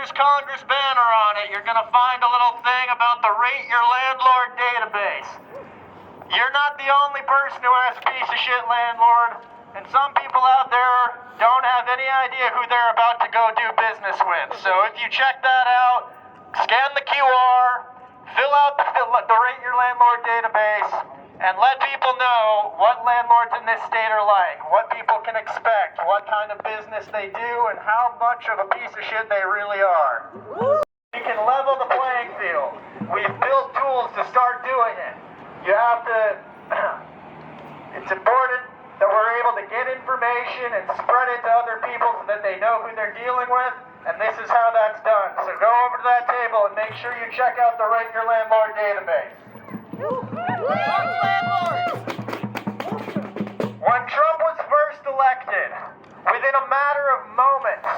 Governor's Congress banner on it, you're going to find a little thing about the Rate Your Landlord database. You're not the only person who has a piece of shit landlord, and some people out there don't have any idea who they're about to go do business with. So if you check that out, scan the QR, fill out the Rate Your Landlord database, and let people know what landlords in this state are like, what people can expect, what kind of business they do, and how much of a piece of shit they really are. You can level the playing field. We've built tools to start doing it. You have to, it's important that we're able to get information and spread it to other people so that they know who they're dealing with, and this is how that's done. So go over to that table and make sure you check out the Rate Your Landlord database. When Trump was first elected, within a matter of moments,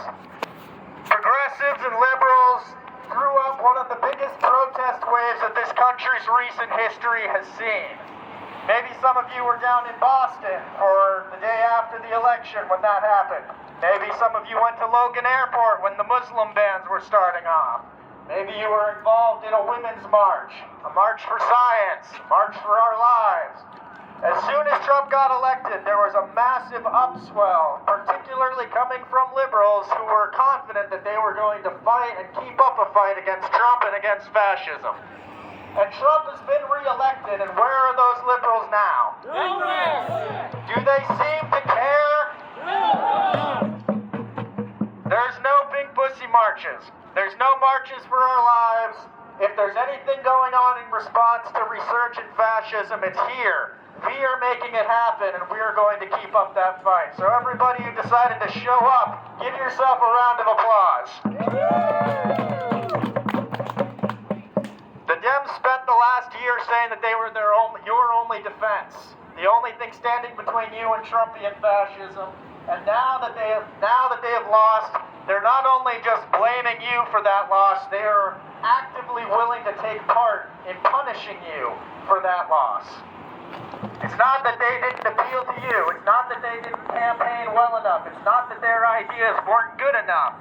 progressives and liberals threw up one of the biggest protest waves that this country's recent history has seen. Maybe some of you were down in Boston or the day after the election when that happened. Maybe some of you went to Logan Airport when the Muslim bans were starting off. Maybe you were involved in a women's march, a march for science, march for our lives. As soon as Trump got elected, there was a massive upswell, particularly coming from liberals who were confident that they were going to fight and keep up a fight against Trump and against fascism. And Trump has been re-elected, and where are those liberals now? Nowhere! Do they seem to care? No! There's no big pussy marches. There's no marches for our lives. If there's anything going on in response to resurgent fascism, it's here. We are making it happen, and we are going to keep up that fight. So everybody who decided to show up, give yourself a round of applause. The Dems spent the last year saying that they were your only defense, the only thing standing between you and Trumpian fascism. And now that they have lost, they're not only just blaming you for that loss, they are actively willing to take part in punishing you for that loss. It's not that they didn't appeal to you. It's not that they didn't campaign well enough. It's not that their ideas weren't good enough.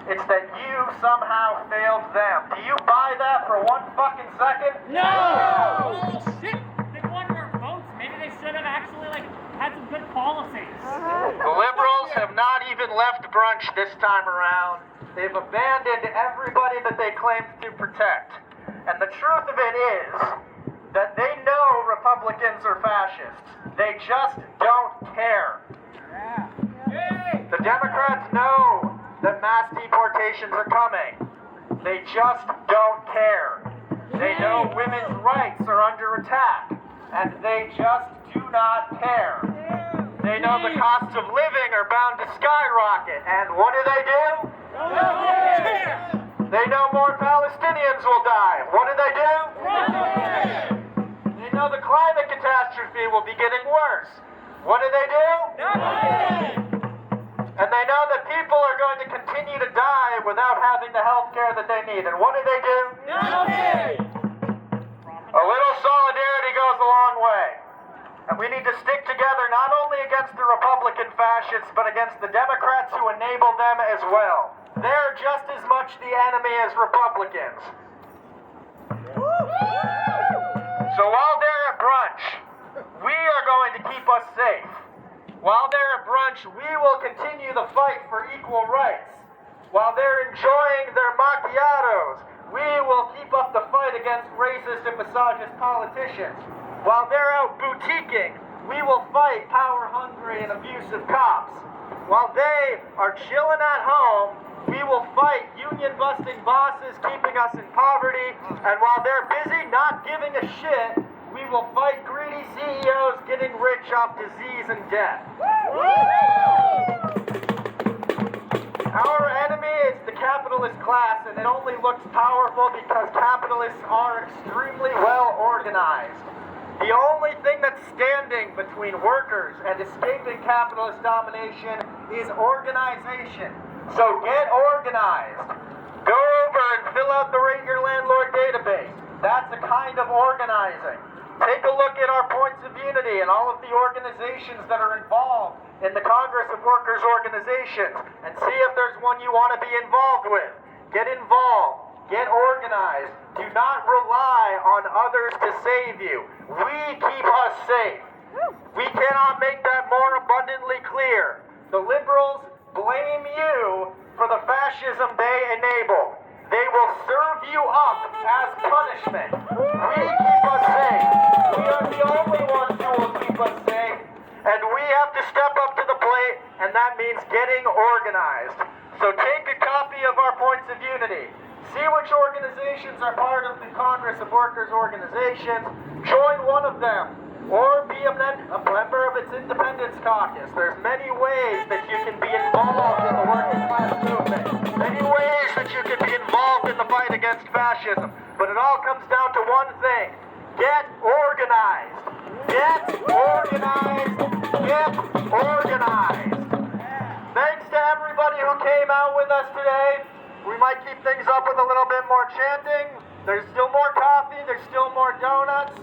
It's that you somehow failed them. Do you buy that for one fucking second? No! Shit! They won our votes. Maybe they should have actually, had some good policies. The liberals have not even left brunch this time around. They've abandoned everybody that they claimed to protect. And the truth of it is that they know Republicans are fascists. They just don't care. The Democrats know that mass deportations are coming. They just don't care. They know women's rights are under attack, and they just do not care. They know the costs of living are bound to skyrocket, and what do? They know more Palestinians will die. What do? They know the climate catastrophe will be getting worse. What do? And they know that people are going to continue to die without having the health care that they need. And what do? A little solidarity goes a long way. And we need to stick together not only against the Republican fascists, but against the Democrats who enable them as well. They're just as much the enemy as Republicans. So while they're at brunch, we are going to keep us safe. While they're at brunch, we will continue the fight for equal rights. While they're enjoying their macchiatos, we will keep up the fight against racist and misogynist politicians. While they're out boutiquing, we will fight power-hungry and abusive cops. While they are chilling at home, we will fight union-busting bosses keeping us in poverty. And while they're busy not giving a shit, we will fight greedy CEOs getting rich off disease and death. Our enemy is the capitalist class, and it only looks powerful because capitalists are extremely well organized. The only thing that's standing between workers and escaping capitalist domination is organization. So get organized. Go over and fill out the Rate Your Landlord database. That's a kind of organizing. Take a look at our points of unity and all of the organizations that are involved in the Congress of Workers organizations and see if there's one you want to be involved with. Get involved. Get organized. Do not rely on others to save you. We keep us safe. We cannot make that more abundantly clear. The liberals blame you for the fascism they enable. They will serve you up as punishment. We keep us safe. We are the only ones who will keep us safe. And we have to step up to the plate, and that means getting organized. So take a copy of our points of unity. See which organizations are part of the Congress of Workers organizations. Join one of them. Or be a member of its independence caucus. There's many ways that you can be involved in the working class movement. Many ways that you can be involved in the fight against fascism. But it all comes down to one thing. Get organized. Get organized. Get organized. Thanks to everybody who came out with us today. We might keep things up with a little bit more chanting. There's still more coffee. There's still more donuts.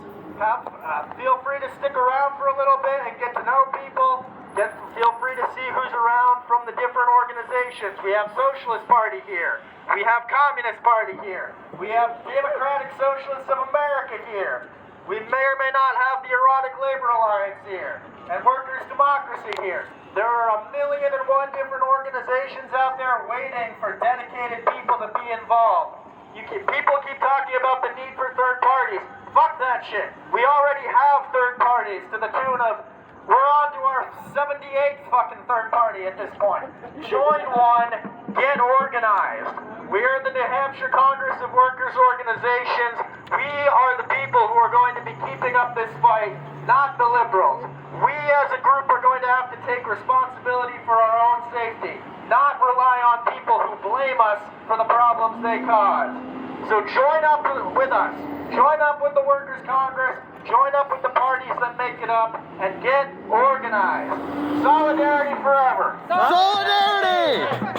Feel free to stick around for a little bit and get to know people. Feel free to see who's around from the different organizations. We have Socialist Party here. We have Communist Party here. We have Democratic Socialists of America here. We may or may not have the Erotic Labor Alliance here. And Workers' Democracy here. There are 1,000,001 different organizations out there waiting for dedicated people to be involved. People keep talking about the need for third parties. Fuck that shit. We already have third parties to the tune of, we're on to our 78th fucking third party at this point. Join one, get organized. We're the New Hampshire Congress of Workers organizations. We are the people who are going to be keeping up this fight, not the liberals. We as a group are going to have to take responsibility for our own safety, not rely on people who blame us for the problems they cause. So join up with us. Join up with the Workers' Congress. Join up with the parties that make it up and get organized. Solidarity forever. Solidarity!